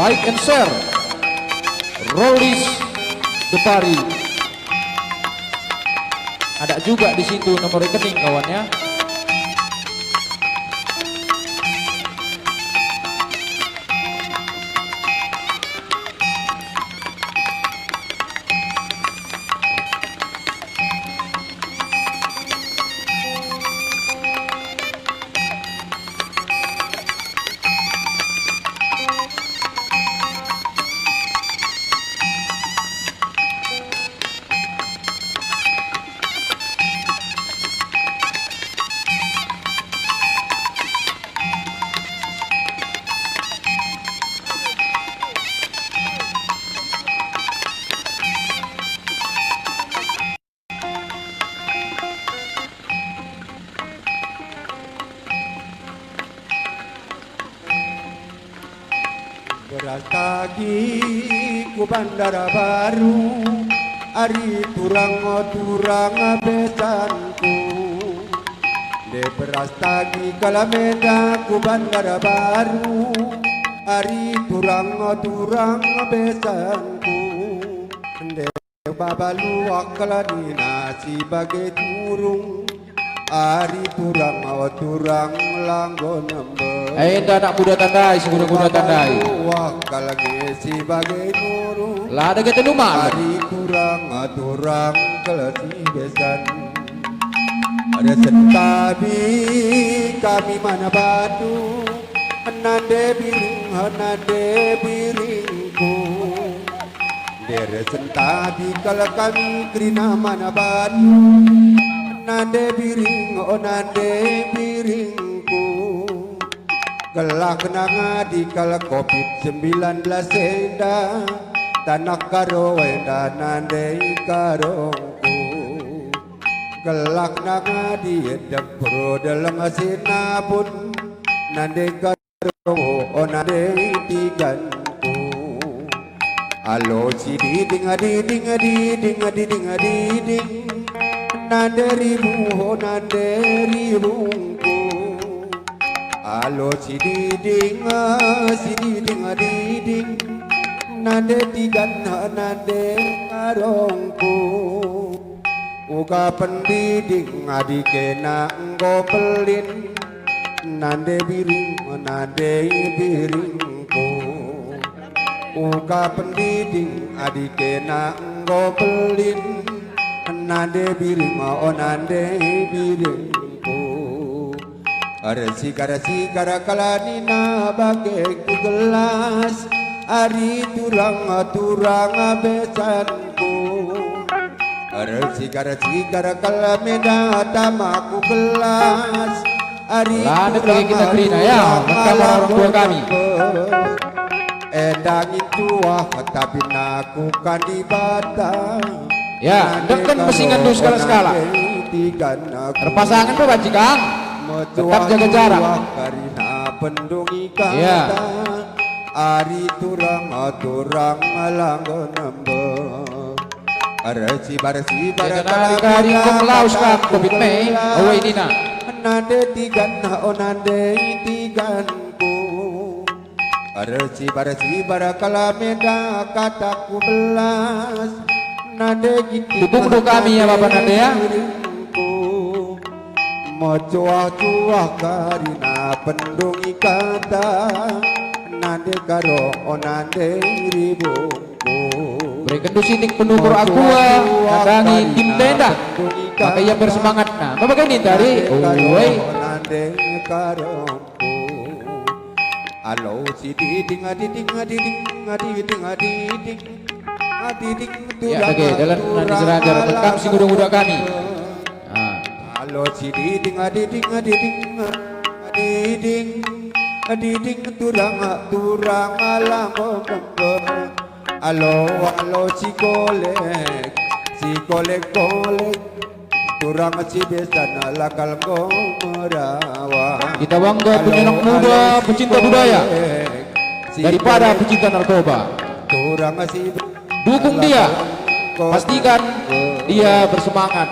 like and share. Rollis Depari. Ada juga di situ nomor rekening kawannya. Beras tagi ku bandara baru, ari turang besanku. De beras tagi kalameda ku bandara baru, ari turang besanku. De babalu akaladina si bagai turung, ari turang langgo nembe. Enda anak muda tandai, semuda-muda tandai. Wakal lagi si bagai nuru. Lah ada kita rumah. Hari turang kelasi besan. Ada sentabi kami mana batu. Nande biringku. Dere sentabi kalau kami kerina mana batu. Nande biringku. Kelak nanga di kala COVID-19 enda tanah karo enda nandei karongku. Kelak nanga di edek pro dalam asinapun nandei karo nandei tiganku. Alo si ding nanderi ribungku. Alo si diding nande tigan nande karongku. Uga pendiding adikena ngopelin nande biringku. Uga pendiding adikena ngopelin nande biringku. Arasi gara kalanina bagai ku gelas, ari turang besanku. Arasi gara kalameda tamaku gelas, ari turang orang tua kami. Edangin tua tapi naku kan dibata. Ya, dekan pesingan tuh skala-skala. Terpasangan tuh bajikang. Tetap jaga jarak. Karina pendungi kata. Ya. Ari turang langgo nembe. Arasi barasi barakari kumlaus kan covid me. Awai dina. Nande tiganku. Arasi barasi barakala meda kataku belas. Nande gitu. Dukung kami ya Bapak Nande ya. Mocuah karina pendungi kata nande karo nande ribungku. Berikan sitik penukur aqua nadangi tim tenda maka ia bersemangat. Nah bapak ini dari nande karongku. Alo si diding ya oke dalam nanti serajar rekam si muda-muda kami. Alo si diding turang langgo nembe. Alo si kolek turang si besan lakal merawa. Kita bangga punya anak muda pecinta budaya daripada pecinta narkoba. Turang si dukung dia, pastikan dia bersemangat.